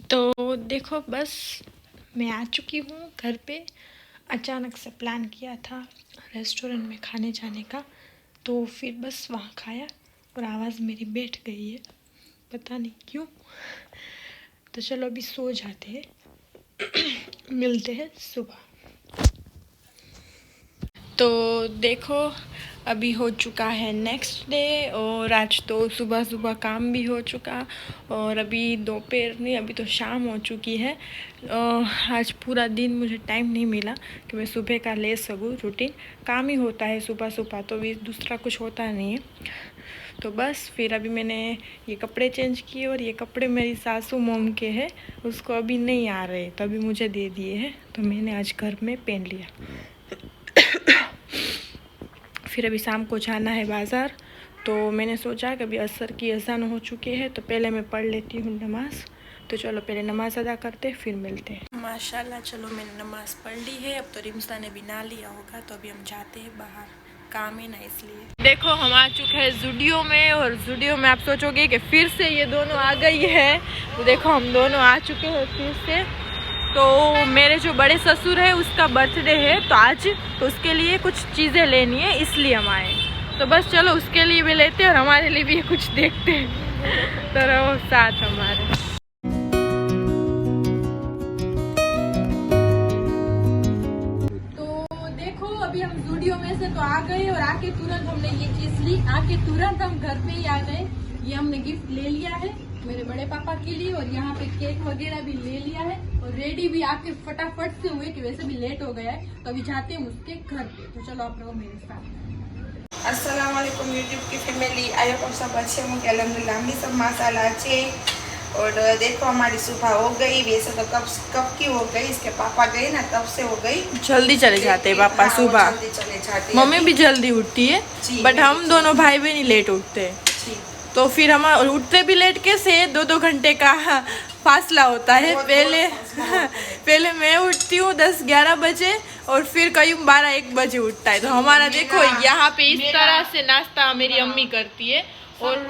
तो देखो बस मैं आ चुकी हूँ घर पे। अचानक से प्लान किया था रेस्टोरेंट में खाने जाने का, तो फिर बस वहाँ खाया और आवाज़ मेरी बैठ गई है, पता नहीं क्यों। तो चलो अभी सो जाते हैं, मिलते हैं सुबह। तो देखो अभी हो चुका है नेक्स्ट डे, और आज तो सुबह सुबह काम भी हो चुका, और अभी दोपहर नहीं, अभी तो शाम हो चुकी है। आज पूरा दिन मुझे टाइम नहीं मिला कि मैं सुबह का ले सकूँ रूटीन। काम ही होता है सुबह सुबह, तो भी दूसरा कुछ होता नहीं है। तो बस फिर अभी मैंने ये कपड़े चेंज किए, और ये कपड़े मेरी सासू मोम के हैं, उसको अभी नहीं आ रहे तो अभी मुझे दे दिए हैं, तो मैंने आज घर में पहन लिया। फिर अभी शाम को जाना है बाज़ार, तो मैंने सोचा कि अभी असर की अज़ान हो चुके हैं, तो पहले मैं पढ़ लेती हूँ नमाज़। तो चलो पहले नमाज़ अदा करते फिर मिलते हैं। माशाल्लाह चलो मैंने नमाज़ पढ़ ली है। अब तो रिम्सा ने भी ना लिया होगा, तो अभी हम जाते हैं बाहर, काम है ना इसलिए। देखो हम आ चुके हैं ज़ूडियो में, और ज़ूडियो में आप सोचोगे कि फिर से ये दोनों आ गई है, तो देखो हम दोनों आ चुके हैं फिर से। तो मेरे जो बड़े ससुर है उसका बर्थडे है तो आज, तो उसके लिए कुछ चीज़ें लेनी है इसलिए हम आए। तो बस चलो उसके लिए भी लेते हैं और हमारे लिए भी कुछ देखते हैं। तो रहो साथ हमारे। तो देखो अभी हम ज़ूडियो में से तो आ गए, और आके तुरंत हमने ये चीज़ ली, आके तुरंत हम घर पे ही आ गए। ये हमने गिफ्ट ले लिया है मेरे बड़े पापा के लिए, और यहाँ पे केक वगैरह भी ले लिया है, और रेडी भी आके फटाफट से हुए कि वैसे भी लेट हो गया है, तो अभी जाते हैं उसके घर पे। तो चलो आप रहो मेरे साथ। अस्सलाम वालेकुम यूट्यूब की फैमिली, आई होप सब अच्छे होंगे। अल्हम्दुलिल्लाह हम भी सब माशाल्लाह अच्छे। और देखो हमारी सुबह हो गई, वैसे तो कब की हो गई, इसके पापा गए ना तब से हो गई। जल्दी चले जाते हैं पापा सुबह, जल्दी चले जाते। मम्मी भी जल्दी उठती है, बट हम दोनों भाई बहन ही लेट उठते हैं। तो फिर हम उठते भी लेट कैसे, 2-2 घंटे का फासला होता है। पहले मैं उठती हूँ 10-11 बजे, और फिर कई 12-1 बजे उठता है। तो हमारा देखो यहाँ पे इस तरह से नाश्ता मेरी अम्मी करती है, और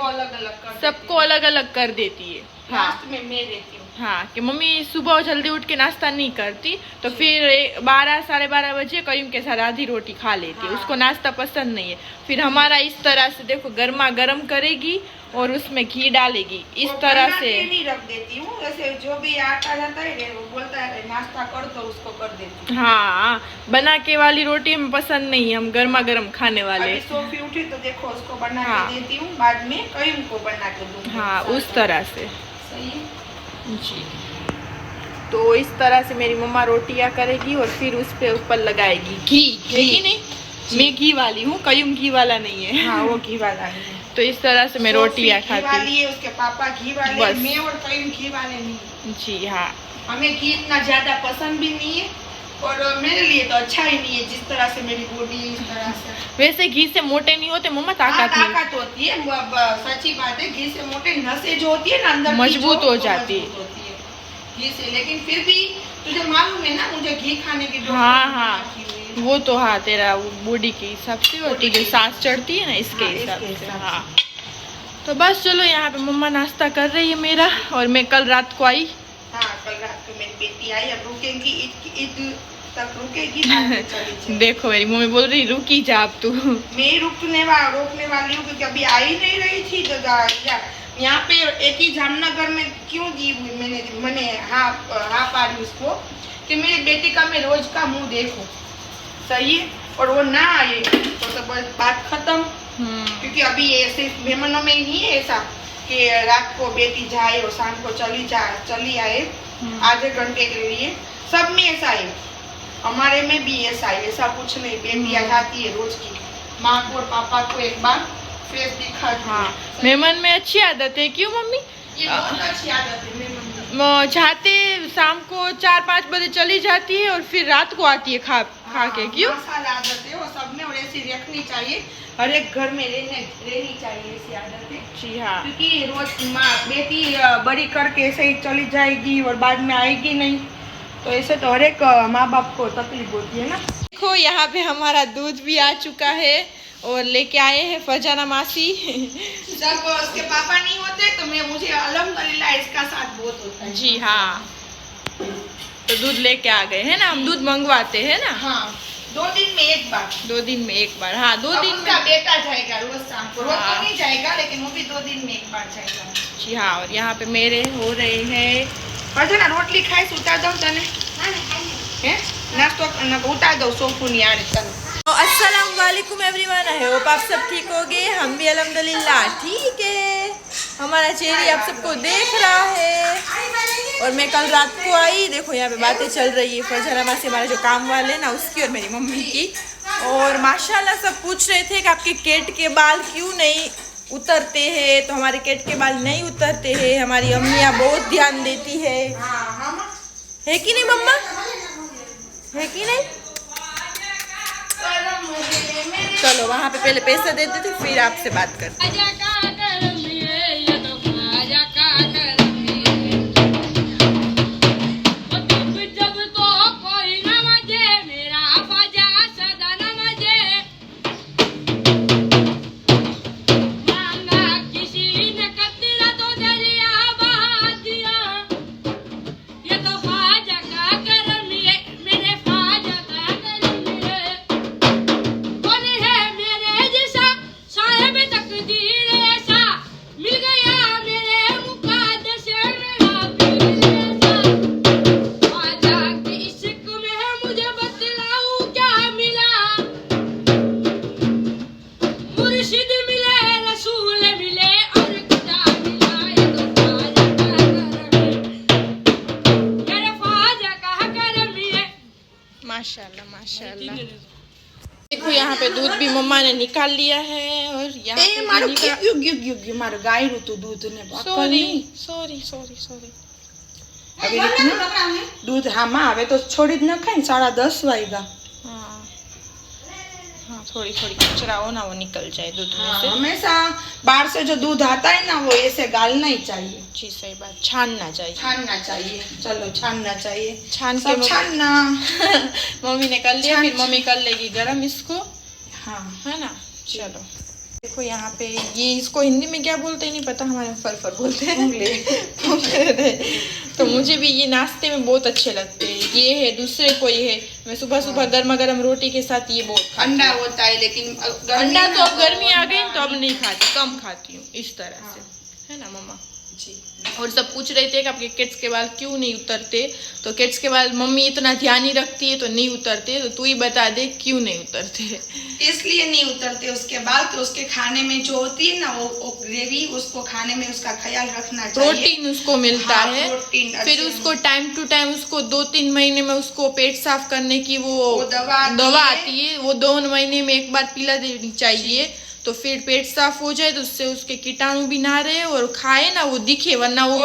सबको अलग अलग कर देती है। हाँ में मैं देती हूँ। हाँ कि मम्मी सुबह जल्दी उठ के नाश्ता नहीं करती, तो फिर 12-12:30 बजे कयूम के साथ आधी रोटी खा लेती है। उसको नाश्ता पसंद नहीं है। फिर हमारा इस तरह से देखो गर्मा गर्म करेगी और उसमें घी डालेगी, इस तरह से नहीं रख देती हूँ। वैसे जो भी आता जाता है वो बोलता है नाश्ता कर, तो उसको कर देती हूँ। हाँ, बना के वाली रोटी हमें पसंद नहीं है, हम गर्मा गर्म खाने वाले। अभी सोफी उठी तो देखो उसको बना के देती हूँ, बाद में कयूम को बना के दूँगी। हाँ उस तरह से सही जी। तो इस तरह से मेरी मम्मा रोटियां करेगी, और फिर उस पे ऊपर लगाएगी घी। घी नहीं, मैं घी वाली हूँ, कयूम घी वाला नहीं है। हाँ वो घी वाला है। तो इस तरह से मैं रोटियां खाती हूँ। उसके पापा घी वाले, मैं और कयूम घी वाले नहीं। जी हाँ, हमें घी इतना ज्यादा पसंद भी नहीं है, और मेरे लिए तो अच्छा ही नहीं है जिस तरह से मेरी बॉडी इस तरह से। वैसे घी से मोटे नहीं होते मम्मा, ताकत होती है। सच्ची बात है, घी से मोटे नसें जो होती है ना अंदर मजबूत हो जाती है घी से। लेकिन फिर भी तुझे मालूम है ना, मुझे घी खाने की हाँ वो तो हाँ तेरा बॉडी के हिसाब से होती है, सांस चढ़ती है ना इसके हिसाब से। हाँ तो बस चलो यहाँ पे मम्मा नाश्ता कर रही है मेरा, और मैं कल रात को आई। हाँ कल रात को मेरी बेटी आई, अब रुकेंगी ईद तक रुकेगी। देखो मेरी मम्मी बोल रही रुकी जा अब तू। मैं रोकने वाली हूँ, क्योंकि अभी आ ही नहीं रही थी। तो यहाँ पे एक ही जामनगर में क्यों दी हुई मैंने हाँ पारी उसको कि मेरी बेटी का मैं रोज का मुंह देखूं, सही है। और वो ना आए तो बस बात खत्म। क्योंकि अभी ऐसे मेहमानों में ही ऐसा कि रात को बेटी जाए और शाम को चली आए आधे घंटे के लिए, सब में ऐसा है। हमारे में भी ऐसा है, ऐसा कुछ नहीं। बेटी आ जाती है रोज की, माँ को और पापा को एक बार फेस दिखा। हाँ मेहमान में अच्छी आदत है, क्यों मम्मी? ये बहुत अच्छी आदत है मेहमान। चाहते शाम को 4-5 बजे चली जाती है, और फिर रात को आती है खा के। क्यों? आदत है वो सब में, और ऐसी रखनी चाहिए, हर एक घर में रहनी चाहिए ऐसी आदत है। जी हाँ, क्योंकि रोज बेटी बड़ी करके ऐसे ही चली जाएगी और बाद में आएगी नहीं, तो ऐसे तो हर एक माँ बाप को तकलीफ होती है ना। देखो यहाँ पे हमारा दूध भी आ चुका है, और लेके आए हैं फरजाना मासी। जब उसके पापा नहीं होते तो मुझे अल्हम्दुलिल्लाह इसका साथ बहुत होता है। जी हाँ, तो दूध लेके आ गए हैं ना, हम दूध मंगवाते हैं ना। हाँ, 2 दिन में एक बार। 2 दिन में एक बार, हाँ 2 दिन उसका में। बेटा जाएगा रोज शाम को, रोज हाँ। तो नहीं जाएगा लेकिन वो भी 2 दिन में एक बार जाएगा। जी हाँ, और यहाँ पे मेरे हो रहे हैं। फरजाना रोटली खाई उतार दो तने हैं नाश्तो उतार दो सोफू नहीं आ रही तने। तो अस्सलाम वालेकुम एवरीवन, आई होप आप सब ठीक होगे। हम भी अल्हम्दुलिल्लाह ठीक है। हमारा चेहरी आप सबको देख रहा है। और मैं कल रात को आई, देखो यहाँ पे बातें चल रही है फरजाना मासी, हमारे जो काम वाले हैं ना उसकी और मेरी मम्मी की। और माशाल्लाह सब पूछ रहे थे कि आपके केट के बाल क्यों नहीं उतरते हैं। तो हमारे केट के बाल नहीं उतरते हैं, हमारी अम्मियाँ बहुत ध्यान देती है कि नहीं मम्मा, है कि नहीं। चलो वहाँ पे पहले पैसे देते थे फिर आपसे बात करते। माशाल्लाह माशाल्लाह। देखो यहाँ पे दूध भी मम्मा ने निकाल लिया है। और यहाँ पे मारो मारो गाय ऋतु दूध ने सॉरी अभी दूध हाँ माँ હવે તો છોડી જ નખાય ને 10:30 વાગ્યા। हाँ थोड़ी कचरा हो ना वो निकल जाए दूध में से। हमेशा बाहर से जो दूध आता है ना वो ऐसे गालना ही चाहिए। जी सही बात, छानना चाहिए। चलो छानना चाहिए, छान सब के छानना। मम्मी ने कर लिया, फिर मम्मी कर लेगी गरम इसको, हाँ है ना। चलो देखो यहाँ पे ये इसको हिंदी में क्या बोलते हैं नहीं पता, हमारे में फर बोलते हैं। तो मुझे भी ये नाश्ते में बहुत अच्छे लगते हैं। ये है, दूसरे कोई है, मैं सुबह गर्मा गर्म रोटी के साथ ये बहुत अंडा होता है लेकिन अंडा तो अब गर्मी आ गई तो अब नहीं खाती, कम खाती हूँ इस तरह से, है ना मम्मा जी। और सब पूछ रहे थे कि आपके किड्स के बाल क्यों नहीं उतरते। तो किड्स के बाल मम्मी इतना ध्यान ही रखती है तो नहीं उतरते। तो तू ही बता दे क्यों नहीं उतरते। इसलिए नहीं उतरते उसके बाल कि उसके खाने में जो होती है ना वो ग्रेवी, उसको खाने में उसका ख्याल रखना चाहिए। प्रोटीन उसको मिलता है। फिर उसको टाइम टू टाइम उसको 2-3 महीने में उसको पेट साफ करने की वो दवा आती है, वो 2 महीने में एक बार पिला देनी चाहिए। तो फिर पेट साफ हो जाए तो उससे उसके कीटाणु भी ना रहे और खाए ना वो दिखे, वरना वो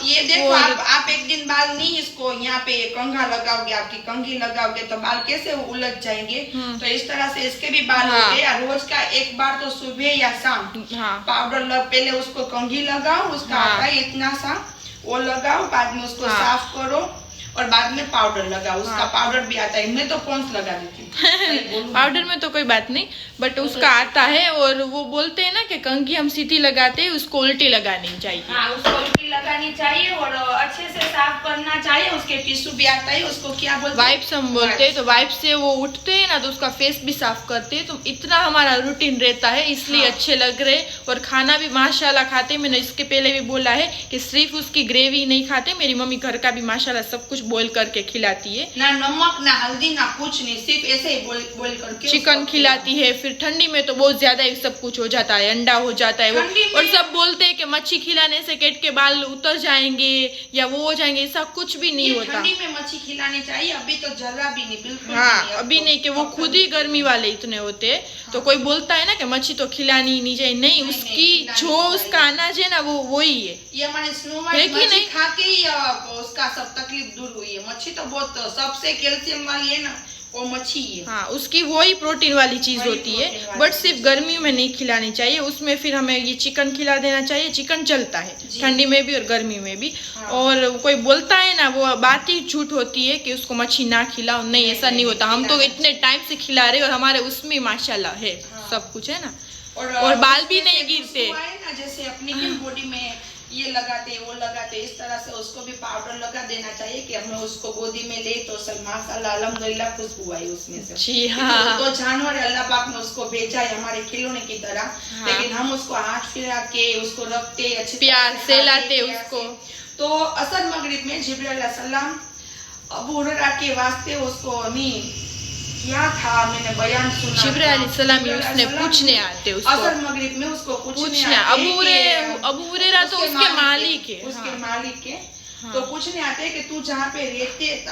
ये देखो आप एक दिन बाल नहीं इसको यहाँ पे कंघा लगाओगे, आपकी कंघी लगाओगे तो बाल कैसे उलझ जाएंगे। तो इस तरह से इसके भी बाल होते हैं। रोज का एक बार तो सुबह या शाम पाउडर पहले उसको कंघी लगाओ, उसका आता है इतना सा वो लगाओ, बाद में उसको साफ करो और बाद में पाउडर लगाओ। उसका पाउडर भी आता है, मैं तो पॉन्स लगा देती हूँ। पाउडर में तो कोई बात नहीं, बट उसका आता है। और वो बोलते हैं ना कि कंघी हम सीधी लगाते हैं, उसको उल्टी लगानी चाहिए। हाँ, उसको उल्टी लगानी चाहिए और अच्छे से साफ करना चाहिए। उसके टिश्यू भी आता है, उसको क्या बोलते हैं, वाइप्स हम बोलते हैं। तो वाइप से वो उठते हैं ना तो उसका फेस भी साफ करते हैं। तो इतना हमारा रूटीन रहता है, इसलिए अच्छे लग रहे। और खाना भी माशाल्लाह खाते। मैंने इसके पहले भी बोला है कि सिर्फ उसकी ग्रेवी नहीं खाते, मेरी मम्मी घर का भी माशाल्लाह सब कुछ बॉईल करके खिलाती है। ना नमक ना हल्दी ना कुछ नहीं, सिर्फ ऐसे ही बॉईल करके चिकन खिलाती है। फिर ठंडी में तो बहुत ज्यादा सब कुछ हो जाता है, अंडा हो जाता है वो। और सब बोलते हैं कि मच्छी खिलाने से केट के बाल उतर जाएंगे या वो हो जाएंगे, ऐसा कुछ भी नहीं होता। ठंडी में मच्छी खिलानी चाहिए, अभी तो जरा भी नहीं, बिल्कुल हाँ अभी नहीं कि वो खुद ही गर्मी वाले इतने होते हैं। तो कोई बोलता है ना कि मच्छी तो खिलानी नहीं चाहिए, नहीं उसकी जो उसका अनाज है ना वो वही है। ये मैंने स्नो वाइट मच्छी खा के ही उसका सब तकलीफ दूर हुई है। मच्छी तो बहुत सबसे कैल्शियम वाली है ना वो मच्छी है। हाँ उसकी वही प्रोटीन वाली चीज होती है, बट सिर्फ गर्मी में नहीं खिलानी चाहिए। उसमें फिर हमें ये चिकन खिला देना चाहिए। चिकन चलता है ठंडी में भी और गर्मी में भी। और कोई बोलता है ना वो बात ही झूठ होती है कि उसको मच्छी ना खिलाओ, नहीं ऐसा नहीं होता। हम तो इतने टाइम से खिला रहे और हमारे उसमें माशाल्लाह है सब कुछ है ना, और बाल भी नहीं गिरते। ना जैसे अपनी भी बॉडी में ये लगाते वो लगाते, इस तरह से उसको भी पाउडर लगा देना चाहिए कि हमें उसको गोदी में ले तो माशाल्लाह अल्हम्दुलिल्लाह खुशबू आई उसमें से। जी हाँ, तो जानवर अल्लाह पाक ने उसको भेजा है हमारे खिलौने की तरह। हाँ। लेकिन हम उसको हाथ फिरा के उसको रखते, अच्छे प्यार से लाते उसको। तो असर मगरिब में जिब्रील अलैहिस्सलाम अबू हुरैरा के वास्ते उसको नहीं क्या था, मैंने बयान सुना, जिब्रील अलैहिस्सलाम उसने पूछने आते उसको, असर मगरिब में उसको पूछने अबू हुरैरा तो उसके मालिक है, उसके मालिक के। हाँ। तो पूछने आते हैं कि तू जहाँ पे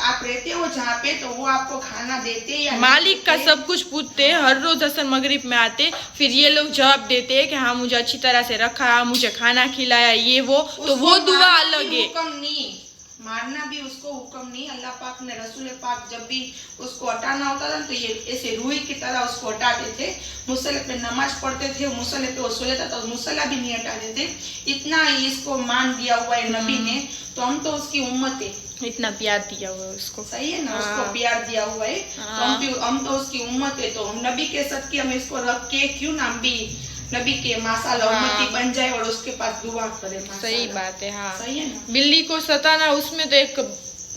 आप रहते हो जहाँ पे, तो वो आपको खाना देते या मालिक का सब कुछ पूछते हैं। हर रोज असर मगरिब में आते, फिर ये लोग जवाब देते हैं कि हाँ मुझे अच्छी तरह से रखा, मुझे खाना खिलाया, ये वो, तो वो दुआ अलग है। मारना भी उसको हुक्म नहीं। अल्लाह पाक ने रसूल पाक जब भी उसको हटाना होता था तो ये ऐसे रूई की तरह उसको हटाते थे, मुसल्ले पे नमाज पढ़ते थे, मुसल्ले पे वो सो लेता तो मुसल्ला भी नहीं हटाते थे। इतना इसको मान दिया हुआ है नबी ने, तो हम तो उसकी उम्मत है, इतना प्यार दिया हुआ है उसको, सही है ना। उसको प्यार दिया हुआ है, तो हम तो उसकी उम्मत है, तो हम नबी के सदके हम इसको रख के क्यों ना हम भी नबी के माशाल्लाह उम्मती बन जाए और उसके पास दुआ करे। सही बात है। हाँ, सही है ना। बिल्ली को सताना, उसमें तो एक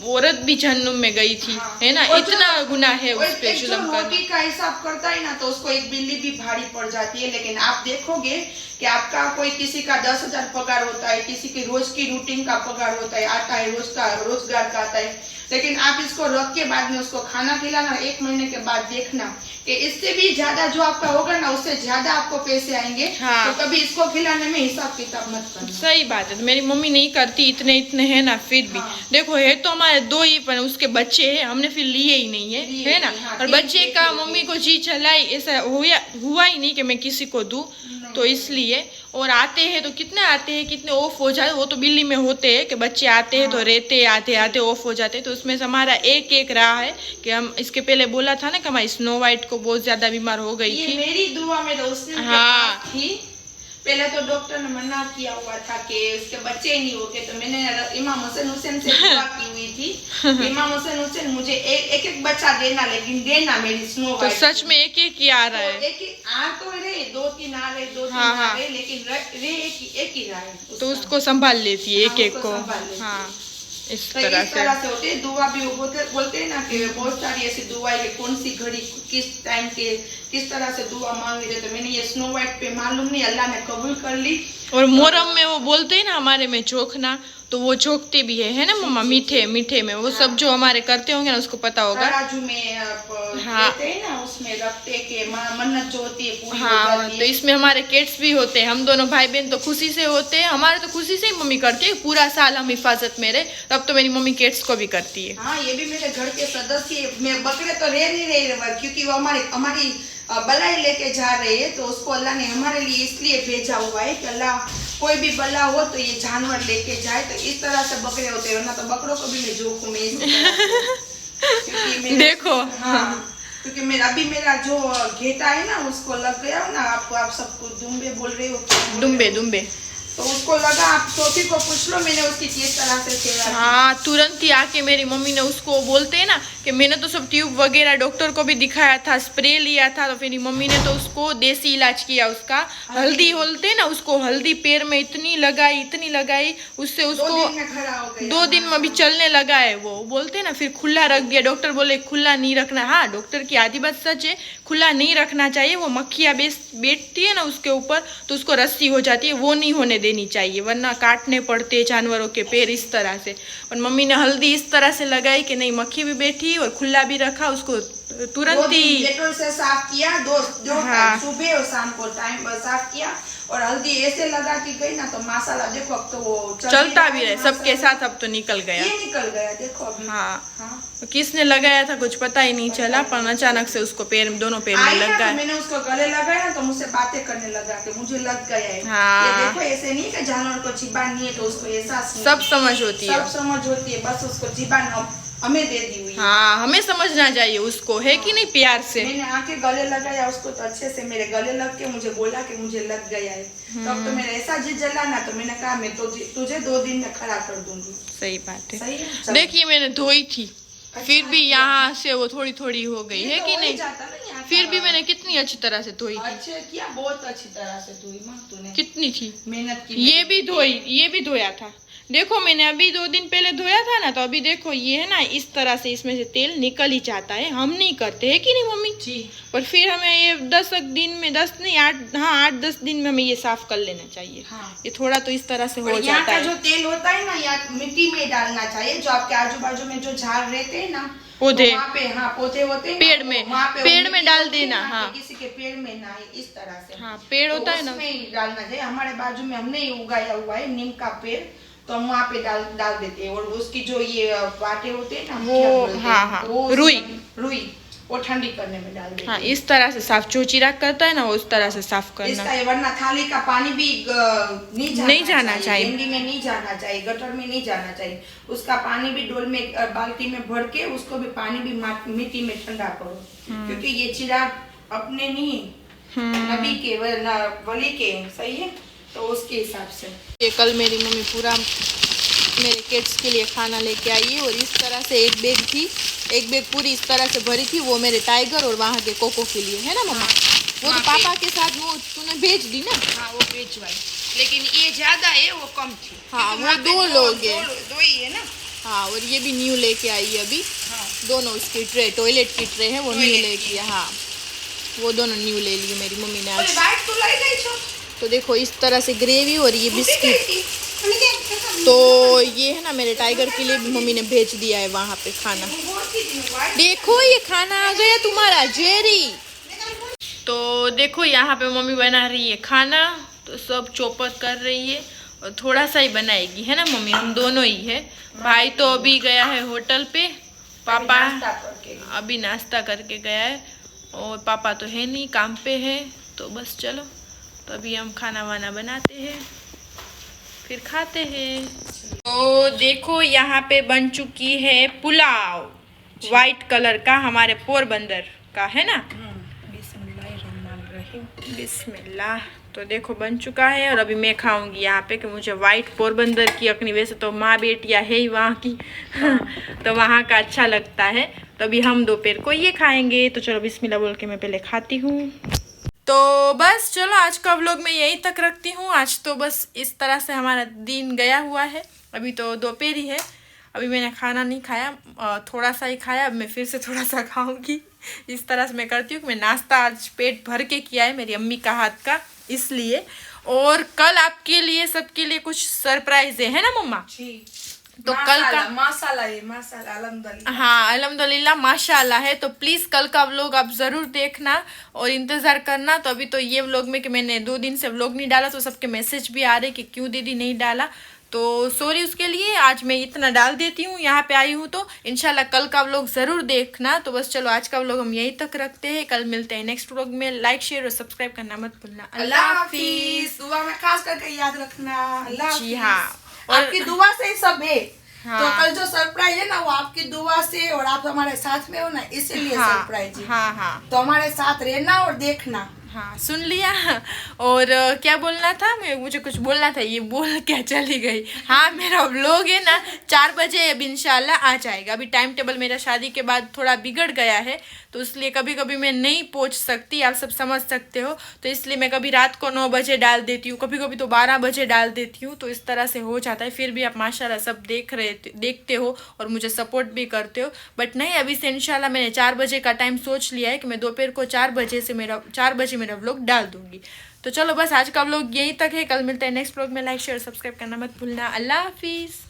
औरत भी जहन्नुम में गई थी। हाँ। है ना, इतना गुनाह है उस पे जुल्म करना। रोटी का हिसाब करता है ना तो उसको एक बिल्ली भी भारी पड़ जाती है। लेकिन आप देखोगे कि आपका कोई किसी का 10,000 पगार होता है, किसी की रोज की रूटीन का पगार होता है, आता है रोज का रोजगार का आता है, लेकिन आप इसको रख के बाद में उसको खाना खिलाना, 1 महीने के बाद देखना कि इससे भी ज्यादा जो आपका होगा ना उससे ज्यादा आपको पैसे आएंगे। हाँ। तो कभी इसको खिलाने में हिसाब किताब मत करना। सही बात है, तो मेरी मम्मी नहीं करती, इतने है ना, फिर भी हाँ। देखो है तो हमारे 2 ही, पर उसके बच्चे हैं, हमने फिर लिए ही नहीं है ना। हाँ, और बच्चे का मम्मी को जी चलाई, ऐसा हुआ ही नहीं कि मैं किसी को दूं, तो इसलिए। और आते हैं तो कितने आते हैं, कितने ऑफ हो जाते, वो तो बिल्ली में होते हैं कि बच्चे आते हैं तो रहते आते आते ऑफ हो जाते हैं। तो उसमें से हमारा एक रहा है कि हम इसके पहले बोला था ना कि हमारी स्नो वाइट को बहुत ज्यादा बीमार हो गई थी। मेरी दुआ में तो उसने हाँ थी। पहले तो डॉक्टर ने मना किया हुआ था कि उसके बच्चे ही नहीं होते, तो मैंने इमाम हुसैन से दुआ की हुई थी। इमाम हुसैन मुझे एक बच्चा देना, लेकिन देना मेरी स्नो वाइट। तो सच में एक ही आ रहा है, एक आ तो रहे, 2-3 आ रहे, 2-3 आ रहे, लेकिन रे एक ही रहा है। तो उसको संभाल लेती है एक को। हाँ, इस तरह से होते हैं। दुआ भी बोलते हैं ना कि बहुत सारी ऐसी दुआ है कि कौन सी घड़ी किस टाइम के किस तरह से दुआ मांगी जाए। तो मैंने ये स्नो वाइट पे मालूम नहीं, अल्लाह ने कबूल कर ली। और मोहर्रम में वो बोलते हैं ना हमारे में चोखना, तो वो चोखते भी है ना मम्मा, मीठे में वो सब जो हमारे करते होंगे ना उसको पता होगा। तराजू में हाँ ना, उसमें रखते के मन्नत जो होती है पूरी हाँ, हो जाती है। तो इसमें हमारे किड्स भी होते हैं, हम दोनों भाई बहन तो खुशी से होते हैं। हमारे तो खुशी से ही मम्मी करती है, पूरा साल हम हिफाजत में रहे, तब तो मेरी मम्मी किड्स को भी करती है। हाँ, ये भी मेरे घर के सदस्य में बकरे तो रह नहीं रहे, क्योंकि वो हमारी बलाई लेके जा रहे हैं, तो उसको अल्लाह ने हमारे लिए इसलिए भेजा हुआ है कि अल्लाह कोई भी बला हो तो ये जानवर लेके जाए। तो इस तरह से बकरे होते हैं, ना तो बकरों को भी मैं जोखूं में देखो। हाँ, क्योंकि मेरा जो घेटा है ना उसको लग गया हो ना, आप सबको दुम्बे बोल रहे हो, दुम्बे तो उसको लगा। आप सोफी को पूछ लो, मैंने उसकी किस तरह से सेवा। हाँ, तुरंत ही आके मेरी मम्मी ने उसको, बोलते हैं ना कि मैंने तो सब ट्यूब वगैरह डॉक्टर को भी दिखाया था, स्प्रे लिया था, तो फिर मम्मी ने तो उसको देसी इलाज किया उसका। हल्दी बोलते हैं ना, उसको हल्दी पैर में इतनी लगाई, उससे उसको 2 दिन में भी चलने लगा है। वो बोलते हैं ना, फिर खुला रख दिया, डॉक्टर बोले खुला नहीं रखना। हाँ, डॉक्टर की आधी बात सच है, खुला नहीं रखना चाहिए। वो मक्खियाँ बैठती है ना उसके ऊपर, तो उसको रस्सी हो जाती है, वो नहीं होने देनी चाहिए, वरना काटने पड़ते जानवरों के पैर इस तरह से। और मम्मी ने हल्दी इस तरह से लगाई कि नहीं मक्खी भी बैठी और खुला भी रखा, उसको तुरंत ही डेटॉल से साफ किया, दो हाँ। सुबह और शाम को टाइम साफ किया, और हल्दी ऐसे लगा के गई ना, तो माशाल्लाह देखो अब तो वो चलता भी रहे सबके साथ। अब तो निकल गया, ये निकल गया देखो अभी। हाँ, तो किसने लगाया था कुछ पता ही नहीं चला, पर अचानक से उसको दोनों पैर में लग गया। मैंने उसको गले लगाया तो मुझसे बातें करने लगा कि मुझे लग गया है। हाँ। ये देखो, ऐसे नहीं कि जानवर को जीबान नहीं है तो उसको एहसास नहीं, सब समझ होती है, सब समझ होती है, बस उसको जीबान हमें दे दी हुई। हाँ, हमें समझना चाहिए उसको, है कि नहीं, प्यार से। मैंने आके गले लगाया उसको, तो अच्छे से मेरे गले लग के मुझे बोला कि मुझे लग गया है। तब तो मेरा ऐसा जी जला ना, तो मैंने कहा मैं तो तुझे 2 दिन में खड़ा कर दूंगी। सही बात है। सही है। देखिए मैंने धोई थी, फिर भी यहाँ से वो थोड़ी हो गई है कि नहीं। जाता ना यहाँ फिर भी मैंने कितनी अच्छी तरह से धोई थी। अच्छे किया, बहुत अच्छी तरह से धोई माँ तूने। कितनी थी मेहनत की। ये भी धोई, ये भी धोया था। देखो मैंने अभी 2 दिन पहले धोया था ना, तो अभी देखो ये है ना, इस तरह से इसमें से तेल निकल ही जाता है। हम नहीं करते है कि नहीं मम्मी जी। पर फिर हमें ये 10 दिन में 10 नहीं 8 हाँ 8-10 दिन में हमें ये साफ कर लेना चाहिए। हाँ। ये थोड़ा तो इस तरह से हो यहाँ जाता का है। जो तेल होता है ना, यहाँ मिट्टी में डालना चाहिए। जो आपके आजू बाजू में जो झाड़ रहते हैं ना, पौधे, वहाँ पे, हाँ पौधे होते हैं पेड़ में, वहाँ पे पेड़ में डाल देना। हाँ किसी के पेड़ में ना, इस तरह से। हाँ पेड़ होता है ना, उसमें ही डालना चाहिए। हमारे बाजू में हमने ही उगाया हुआ है नीम का पेड़, तो हम वहाँ पे डाल देते हैं। और उसकी जो ये बाटे होते हैं ना, वो हाँ रुई वो ठंडी करने में डाल देते हैं। हाँ इस तरह से साफ, जो चिराग करता है ना वो उस तरह से साफ करना। इसका वरना थाली का पानी भी नहीं जाना चाहिए, गेंडी में नहीं जाना चाहिए, गटर में नहीं जाना चाहिए। उसका पानी भी डोल में बाल्टी में भर के उसको भी पानी भी मिट्टी में ठंडा करो, क्योंकि ये चिराग अपने नहीं नबी के वली के, सही है, तो उसके हिसाब से। ये कल मेरी मम्मी पूरा मेरे किड्स के लिए खाना लेके आई है, और इस तरह से एक बैग पूरी इस तरह से भरी थी, वो मेरे टाइगर और वहाँ के कोको के लिए, है ना मम्मा? वो तो पापा के साथ वो तूने भेज दी ना? हाँ वो भेजवाई, लेकिन ये ज्यादा है, वो कम थी। हाँ वो 2 लोग हैं, दो ही है ना। हाँ और ये भी न्यू लेके आई है अभी। हाँ। दोनों उसकी ट्रे, टॉयलेट की ट्रे है, वो न्यू लेके, हाँ वो दोनों न्यू ले लिए मेरी मम्मी ने आज। तो देखो इस तरह से ग्रेवी और ये बिस्किट, तो ये है ना मेरे टाइगर के लिए भी मम्मी ने भेज दिया है वहाँ पे खाना। देखो ये खाना आ गया तुम्हारा जेरी। तो देखो यहाँ पे मम्मी बना रही है खाना, तो सब चौपर कर रही है और थोड़ा सा ही बनाएगी, है ना मम्मी? हम दोनों ही है। भाई तो अभी गया है होटल पे, पापा अभी नाश्ता करके गया है, और पापा तो है नहीं, काम पे है। तो बस चलो, तो अभी हम खाना वाना बनाते हैं, फिर खाते हैं। तो देखो यहाँ पे बन चुकी है पुलाव, वाइट कलर का, हमारे पोरबंदर का, है ना? बिस्मिल्लाह। तो देखो बन चुका है, और अभी मैं खाऊंगी यहाँ पे, कि मुझे वाइट पोरबंदर की अखनी, वैसे तो माँ बेटियाँ है ही वहाँ की तो वहाँ का अच्छा लगता है। तो अभी हम दोपहर को ये खाएंगे। तो चलो बिस्मिल्लाह बोल के मैं पहले खाती हूँ। तो बस चलो आज का व्लॉग मैं यहीं तक रखती हूँ। आज तो बस इस तरह से हमारा दिन गया हुआ है। अभी तो दोपहर ही है, अभी मैंने खाना नहीं खाया, थोड़ा सा ही खाया। अब मैं फिर से थोड़ा सा खाऊंगी। इस तरह से मैं करती हूँ कि मैं नाश्ता आज पेट भर के किया है मेरी अम्मी का हाथ का, इसलिए। और कल आपके लिए सबके लिए कुछ सरप्राइज है ना मम्मा? तो कल का माशाल्लाह अल्हम्दुलिल्लाह, हाँ अल्हम्दुलिल्लाह माशाल्लाह है। तो प्लीज़ कल का व्लॉग आप ज़रूर देखना और इंतज़ार करना। तो अभी तो ये व्लॉग में कि मैंने 2 दिन से व्लॉग नहीं डाला, तो सबके मैसेज भी आ रहे कि क्यों दीदी नहीं डाला, तो सॉरी उसके लिए। आज मैं इतना डाल देती हूँ, यहाँ पे आई हूँ, तो इंशाल्लाह कल का व्लॉग ज़रूर देखना। तो बस चलो आज का व्लॉग हम यहीं तक रखते हैं, कल मिलते हैं नेक्स्ट व्लॉग में। लाइक शेयर और सब्सक्राइब करना मत भूलना। अल्लाह हाफिज़। दुआ में खास करके याद रखना। अल्लाह जी हाँ, और आपकी दुआ से ही सब है। हाँ। तो कल जो सरप्राइज है ना, वो आपकी दुआ से, और आप हमारे साथ में हो ना, इसीलिए सरप्राइज है। हाँ तो हमारे साथ रहना और देखना। हाँ सुन लिया। और क्या बोलना था, मुझे कुछ बोलना था, ये बोल क्या चली गई। हाँ मेरा व्लॉग है ना 4 बजे अब इंशाल्लाह आ जाएगा। अभी टाइम टेबल मेरा शादी के बाद थोड़ा बिगड़ गया है, तो इसलिए कभी कभी मैं नहीं पहुंच सकती, आप सब समझ सकते हो। तो इसलिए मैं कभी रात को 9 बजे डाल देती हूँ, कभी कभी तो 12 बजे डाल देती हूँ। तो इस तरह से हो जाता है। फिर भी आप माशाल्लाह सब देखते हो और मुझे सपोर्ट भी करते हो। बट नहीं, अभी से इंशाल्लाह मैंने 4 बजे का टाइम सोच लिया है कि मैं दोपहर को 4 बजे मेरा व्लॉग डाल दूंगी। तो चलो बस आज का व्लॉग यहीं तक है, कल मिलता है नेक्स्ट व्लॉग में। लाइक शेयर सब्सक्राइब करना मत भूलना। अल्लाह हाफिज़।